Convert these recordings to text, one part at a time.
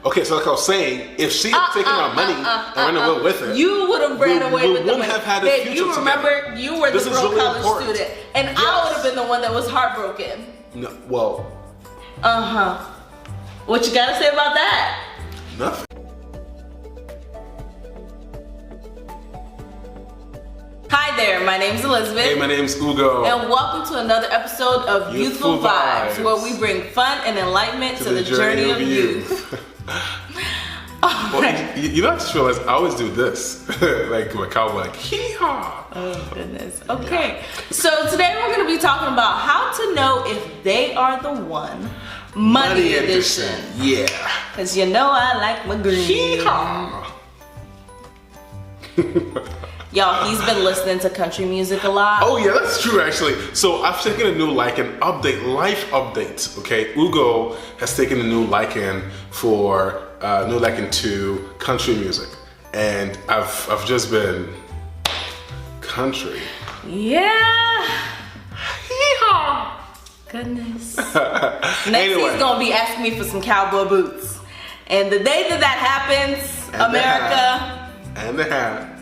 Okay, so like I was saying, if she had taken our money and ran away with it, you would have ran away with the money. We wouldn't have had a future you remember, together. you were the broke really college important. student, and I would have been the one that was heartbroken. No, well. What you gotta say about that? Nothing. Hi there, my name's Elizabeth. Hey, my name's Ugo. And welcome to another episode of Youthful Vibes, where we bring fun and enlightenment to the journey of youth. Well, you know, I just realized I always do this, like my cowboy, like hee-haw. Oh goodness. Okay, so today we're going to be talking about how to know if they are the one. Money edition. Yeah. Because you know I like my green. Hee-haw. Y'all, he's been listening to country music a lot. Oh yeah, that's true actually. So I've taken a new liking life update. Okay, Ugo has taken a new liking to country music, and I've just been country. Yeah. Hee-haw. Goodness. Next Anyway. he's gonna be asking me for some cowboy boots, and the day that happens, And America. And the hat.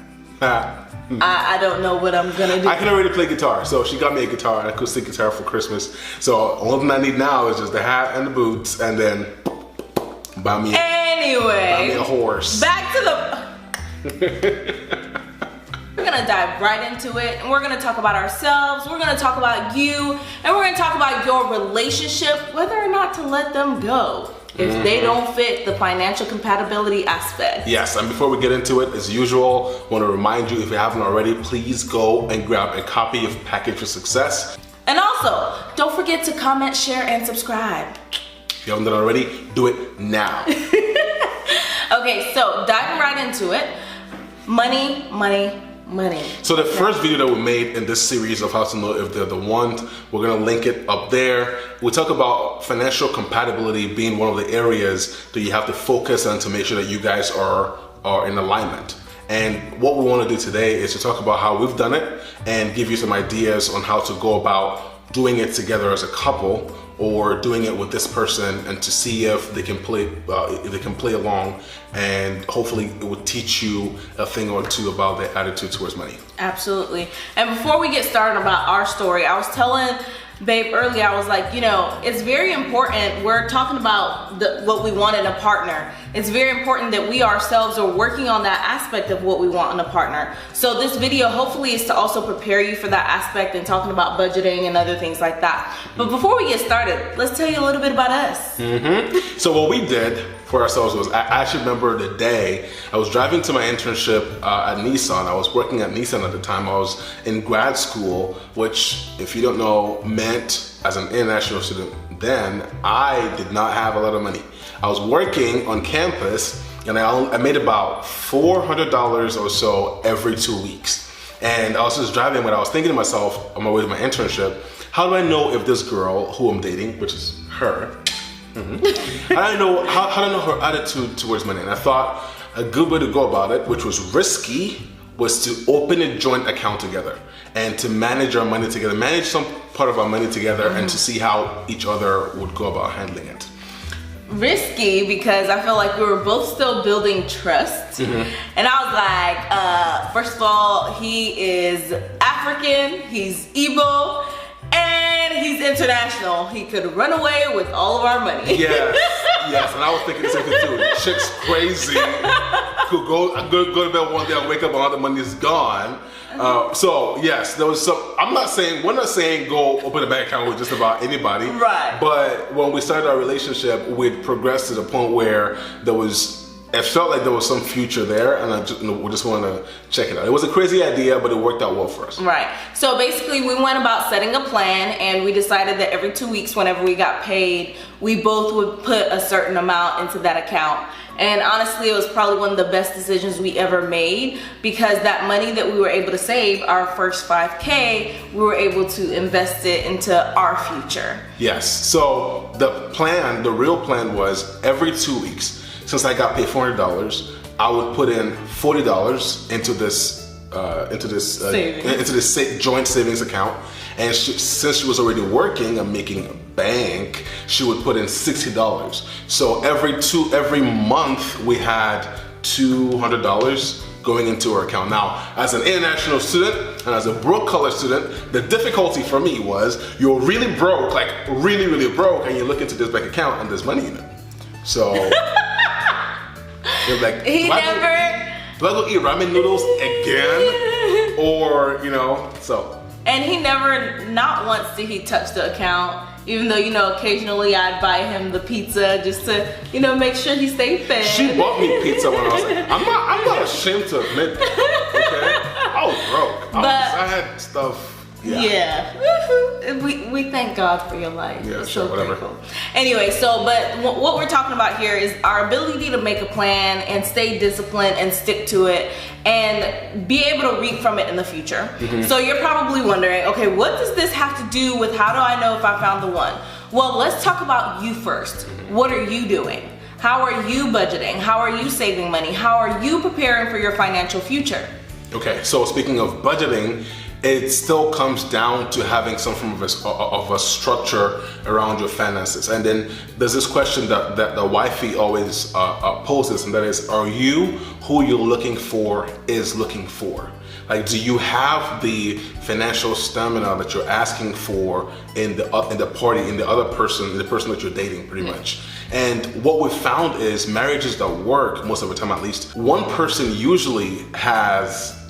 I don't know what I'm gonna do. I can already play guitar, so she got me a guitar, an acoustic guitar for Christmas. So all thing I need now is just the hat and the boots, and then buy me a horse. Back to the. We're gonna dive right into it, and we're gonna talk about ourselves. We're gonna talk about you, and we're gonna talk about your relationship, whether or not to let them go if they don't fit the financial compatibility aspect. Yes, and before we get into it, as usual, I want to remind you, if you haven't already, please go and grab a copy of Package for Success. And also, don't forget to comment, share, and subscribe. If you haven't done it already, do it now. Okay, so diving right into it. Money, money, money. So the first video that we made in this series of how to know if they're the one, we're gonna link it up there. We talk about financial compatibility being one of the areas that you have to focus on to make sure that you guys are in alignment. And what we want to do today is to talk about how we've done it and give you some ideas on how to go about doing it together as a couple, or doing it with this person, and to see if they can play along, and hopefully it will teach you a thing or two about their attitude towards money. Absolutely. And before we get started about our story, I was telling Babe earlier, I was like, you know, it's very important. We're talking about what we want in a partner. It's very important that we ourselves are working on that aspect of what we want in a partner. So this video hopefully is to also prepare you for that aspect and talking about budgeting and other things like that. But before we get started, let's tell you a little bit about us. So what we did for ourselves was, I actually remember the day I was driving to my internship at Nissan. I was working at Nissan at the time. I was in grad school, which, if you don't know, meant as an international student then, I did not have a lot of money. I was working on campus, and I made about $400 or so every 2 weeks. And I was just driving, but I was thinking to myself on my way to my internship, how do I know if this girl who I'm dating, which is her, how do I know her attitude towards money? And I thought a good way to go about it, which was risky, was to open a joint account together and to manage our money together, manage some part of our money together, and to see how each other would go about handling it. Risky because I feel like we were both still building trust. And I was like, first of all, he is African, he's Igbo, and he's international. He could run away with all of our money. Yes, yes, and I was thinking the same thing too. Chick's crazy. Could go to bed one day and wake up and all the money is gone. So yes, there was some. we're not saying go open a bank account with just about anybody. Right. But when we started our relationship, we'd progressed to the point where it felt like there was some future there, and we just wanted to check it out. It was a crazy idea, but it worked out well for us. Right. So basically, we went about setting a plan, and we decided that every 2 weeks, whenever we got paid, we both would put a certain amount into that account. And honestly, it was probably one of the best decisions we ever made, because that money that we were able to save, our first $5K, we were able to invest it into our future. Yes. So the real plan was every 2 weeks, since I got paid $400, I would put in $40 into this joint savings account. And since she was already working and making bank, she would put in $60. So every month we had $200 going into her account. Now, as an international student and as a broke collar student, the difficulty for me was you're really broke, like really, really broke, and you look into this bank account and there's money in it. So you're like, do I go eat ramen noodles again? Or, so. And he never, not once did he touch the account, even though, occasionally I'd buy him the pizza just to, make sure he stayed fed. She bought me pizza when I was like, I'm not ashamed to admit that, okay? I was broke. I had stuff. Yeah. We thank God for your life. Yeah, it's sure, so whatever. grateful. Anyway, but what we're talking about here is our ability to make a plan and stay disciplined and stick to it and be able to reap from it in the future. So you're probably wondering, okay, what does this have to do with how do I know if I found the one? Well, let's talk about you first. What are you doing? How are you budgeting? How are you saving money? How are you preparing for your financial future? Okay, so speaking of budgeting, it still comes down to having some form of a structure around your finances. And then there's this question that the wifey always poses, and that is, are you who you're looking for is looking for? Like, do you have the financial stamina that you're asking for in the other person, the person that you're dating, pretty much? And what we've found is marriages that work, most of the time at least, one person usually has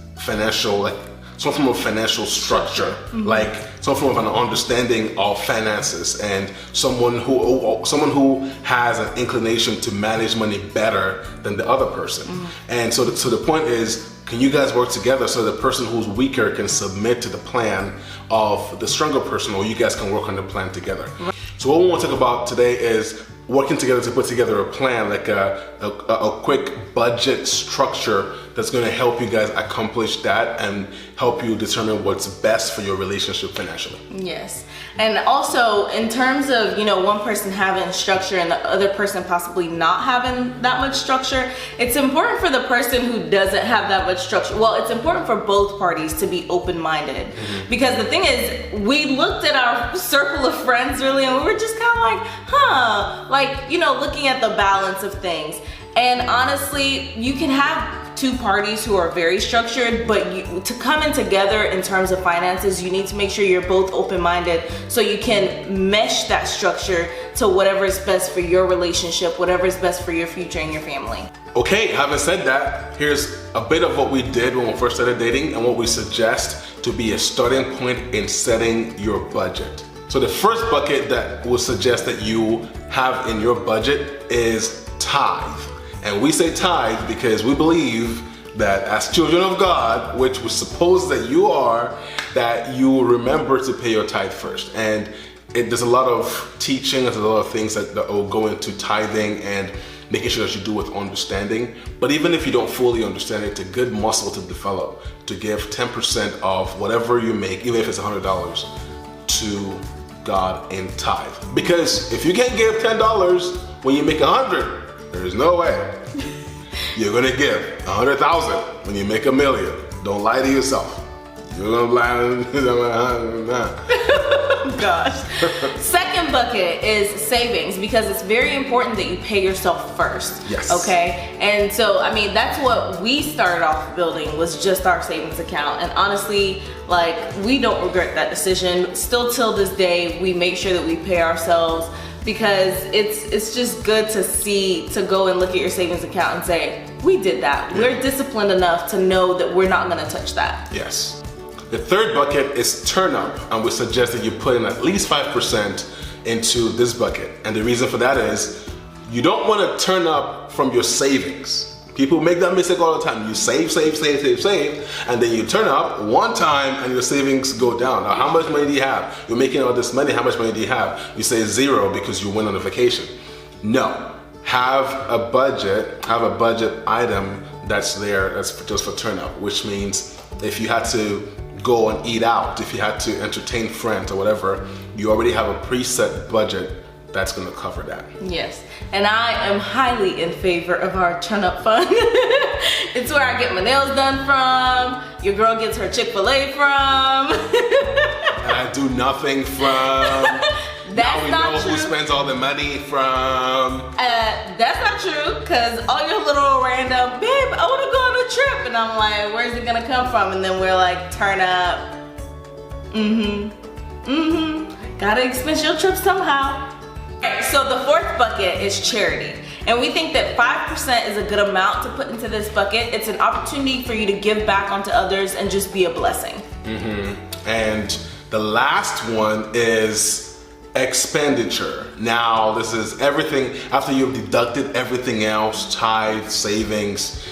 some form of financial structure, like some form of an understanding of finances, and someone who has an inclination to manage money better than the other person. And so the point is, can you guys work together so the person who's weaker can submit to the plan of the stronger person, or you guys can work on the plan together? So what we want to talk about today is working together to put together a plan, like a quick budget structure that's going to help you guys accomplish that and help you determine what's best for your relationship financially. Yes. And also in terms of, one person having structure and the other person possibly not having that much structure, it's important for the person who doesn't have that much structure. Well, it's important for both parties to be open-minded. Because the thing is, we looked at our circle of friends really, and we were just kind of like, looking at the balance of things. And honestly, you can have two parties who are very structured, but to come in together in terms of finances, you need to make sure you're both open-minded so you can mesh that structure to whatever is best for your relationship, whatever is best for your future and your family. Okay, having said that, here's a bit of what we did when we first started dating and what we suggest to be a starting point in setting your budget. So the first bucket that we'll suggest that you have in your budget is tithe. And we say tithe because we believe that as children of God, which we suppose that you are, that you will remember to pay your tithe first. And there's a lot of teaching, there's a lot of things that will go into tithing and making sure that you do it with understanding. But even if you don't fully understand it, it's a good muscle to develop, to give 10% of whatever you make, even if it's $100, to God in tithe. Because if you can't give $10 when you make 100, there's no way you're gonna give 100,000 when you make $1 million. Don't lie to yourself. You're gonna lie. Gosh. Second bucket is savings, because it's very important that you pay yourself first. Yes. Okay. And so, that's what we started off building, was just our savings account. And honestly, we don't regret that decision. Still till this day, we make sure that we pay ourselves, because it's just good to go and look at your savings account and say, we did that. Yeah. We're disciplined enough to know that we're not gonna touch that. Yes. The third bucket is turn up, and we suggest that you put in at least 5% into this bucket. And the reason for that is, you don't wanna turn up from your savings. People make that mistake all the time. You save, and then you turn up one time and your savings go down. Now, how much money do you have? You're making all this money, how much money do you have? You say 0 because you went on a vacation. No, have a budget item that's there, that's just for turn up, which means if you had to go and eat out, if you had to entertain friends or whatever, you already have a preset budget that's gonna cover that. Yes, and I am highly in favor of our turn-up fund. It's where I get my nails done from, your girl gets her Chick-fil-A from. And I do nothing from. Now we know true. who spends all the money from. That's not true, because all your little random, babe, I want to go on a trip. And I'm like, where's it going to come from? And then we're like, turn up. Gotta expense your trip somehow. Okay, so the fourth bucket is charity. And we think that 5% is a good amount to put into this bucket. It's an opportunity for you to give back onto others and just be a blessing. And the last one is expenditure. Now, this is everything after you've deducted everything else, tithe, savings,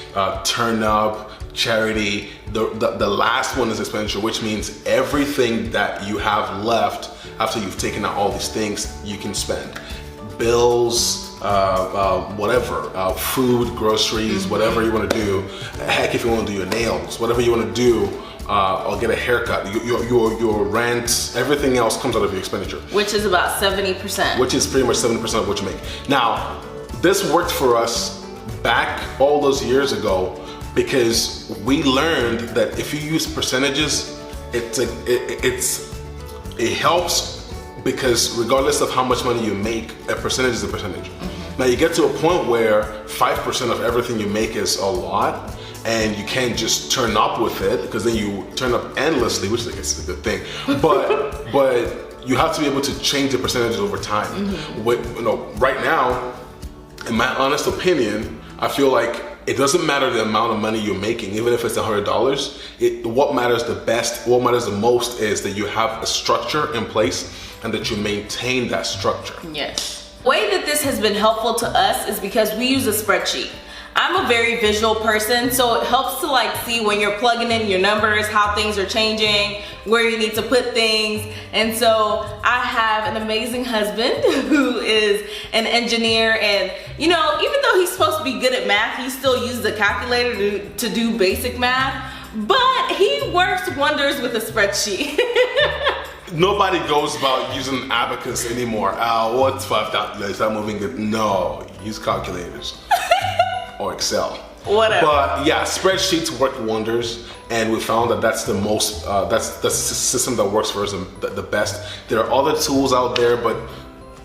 turn up, charity. The last one is expenditure, which means everything that you have left after you've taken out all these things, you can spend. Bills, whatever, food, groceries, whatever you want to do. Heck, if you want to do your nails, whatever you want to do, or get a haircut, your rent, everything else comes out of your expenditure. Which is about 70%. Which is pretty much 70% of what you make. Now, this worked for us back all those years ago because we learned that if you use percentages, it helps, because regardless of how much money you make, a percentage is a percentage. Now you get to a point where 5% of everything you make is a lot, and you can't just turn up with it, because then you turn up endlessly, which I guess is a good thing. But you have to be able to change the percentages over time. Right now, in my honest opinion, I feel like it doesn't matter the amount of money you're making, even if it's $100. What matters the most is that you have a structure in place and that you maintain that structure. Yes. The way that this has been helpful to us is because we use a spreadsheet. I'm a very visual person, so it helps to see when you're plugging in your numbers, how things are changing, where you need to put things. And so I have an amazing husband who is an engineer, and even though he's supposed to be good at math, he still uses a calculator to do basic math, but he works wonders with a spreadsheet. Nobody goes about using abacus anymore. What's 5,000? Is that moving good? No, use calculators. Or Excel. Whatever. But yeah, spreadsheets work wonders, and we found that that's the most, that's the system that works for us the best. There are other tools out there, but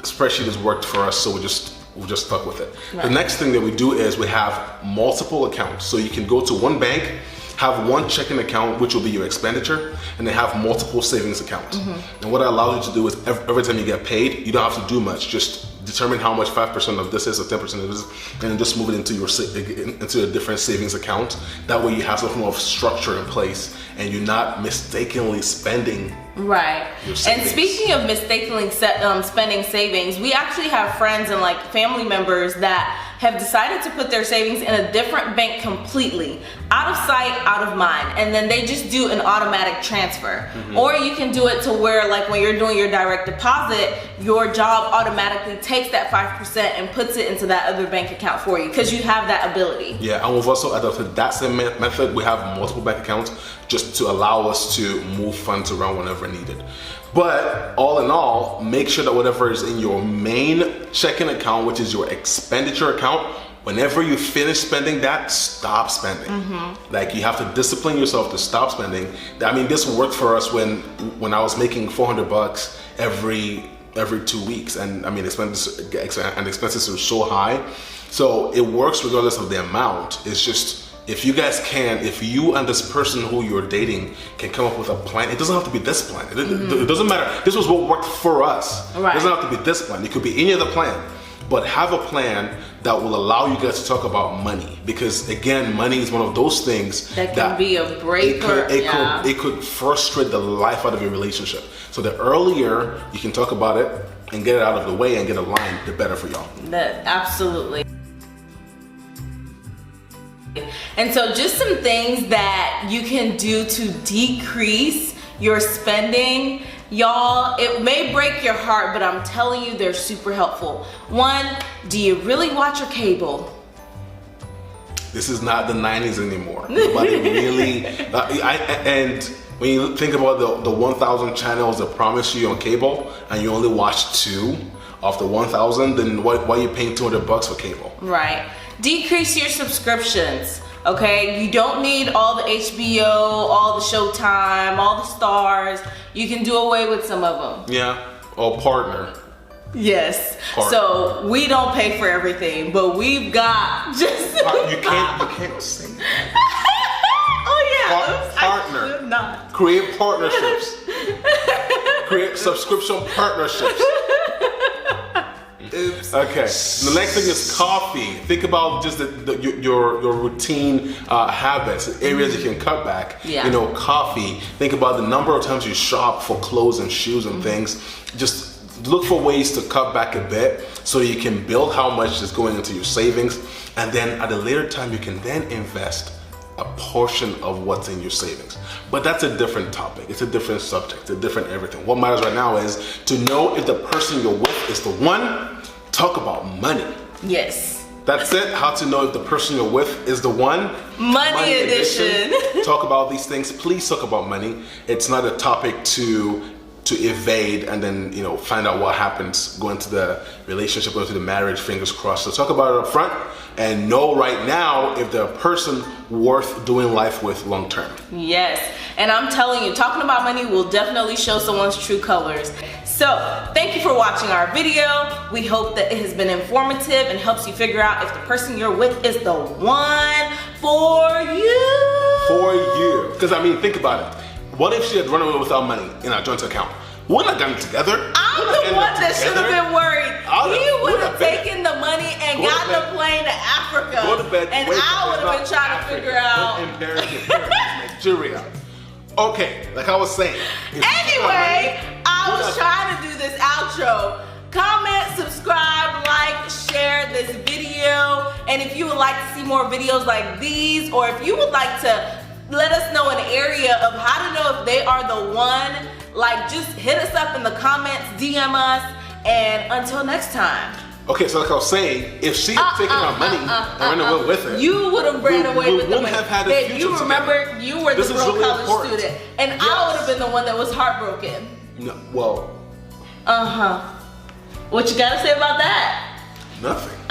spreadsheet has worked for us, so we just stuck with it. Right. The next thing that we do is we have multiple accounts. So you can go to one bank, have one checking account, which will be your expenditure, and then have multiple savings accounts. And what it allows you to do is every time you get paid, you don't have to do much. Just determine how much 5% of this is or 10% of this, and then just move it into a different savings account. That way you have some form of structure in place, and you're not mistakenly spending. Right. And speaking of mistakenly spending savings, we actually have friends and family members that have decided to put their savings in a different bank completely, out of sight, out of mind, and then they just do an automatic transfer. Or you can do it to where when you're doing your direct deposit, your job automatically takes that 5% and puts it into that other bank account for you, because you have that ability. Yeah, and we've also adopted that same method. We have multiple bank accounts just to allow us to move funds around whenever needed. But all in all, make sure that whatever is in your main checking account, which is your expenditure account, whenever you finish spending that, stop spending. You have to discipline yourself to stop spending. I mean, this worked for us when I was making $400 every 2 weeks, and I mean expenses were so high. So it works regardless of the amount. It's just, if you and this person who you're dating can come up with a plan, it doesn't have to be this plan. It doesn't matter. This was what worked for us. Right. It doesn't have to be this plan. It could be any other plan. But have a plan that will allow you guys to talk about money. Because again, money is one of those things that can be a breaker. It could frustrate the life out of your relationship. So the earlier you can talk about it and get it out of the way and get aligned, the better for y'all. Absolutely. And so just some things that you can do to decrease your spending. Y'all, it may break your heart, but I'm telling you, they're super helpful. One, do you really watch your cable? This is not the 90s anymore. Nobody really, and when you think about the 1,000 channels that promise you on cable, and you only watch 2 of the 1,000, then why are you paying $200 for cable? Right. Decrease your subscriptions. Okay, you don't need all the HBO, all the Showtime, all the Stars. You can do away with some of them. Yeah, or partner. Yes. Partner. So we don't pay for everything, but we've got just. You can't say that. Oh yeah. Partner. I not. Create partnerships. Create subscription partnerships. Oops. Okay. The next thing is coffee. Think about just your routine habits, areas you can cut back. Yeah. You know, coffee. Think about the number of times you shop for clothes and shoes and things. Just look for ways to cut back a bit so you can build how much is going into your savings, and then at a later time you can then invest a portion of what's in your savings. But that's a different topic. It's a different subject, a different everything. What matters right now is to know if the person you're with is the one. Talk about money. Yes. That's it. How to know if the person you're with is the one. Money edition. Talk about these things. Please talk about money. It's not a topic to evade and then, you know, find out what happens going to the relationship, going to the marriage, fingers crossed. So talk about it up front and know right now if they're a person worth doing life with long term. Yes. And I'm telling you, talking about money will definitely show someone's true colors. So thank you for watching our video. We hope that it has been informative and helps you figure out if the person you're with is the one for you. For you. Because I mean, think about it. What if she had run away without money in our joint account? Wouldn't have gotten together. I'm the one that should have been worried. He would have taken the money and gotten the plane to Africa. Go to bed. And I would have been trying to figure out. Nigeria. Okay, like I was saying. Anyway, I was trying to do this outro. Comment, subscribe, like, share this video. And if you would like to see more videos like these, or if you would like to let us know an area of how to know if they are the one, like just hit us up in the comments, DM us, and until next time. Okay, so like I was saying, if she had taken our money and ran away with it, you would have ran away with the money. Have had a Babe, future you remember together. you were the This is broke really college important. student, and I would have been the one that was heartbroken. No, well, What you gotta say about that? nothing.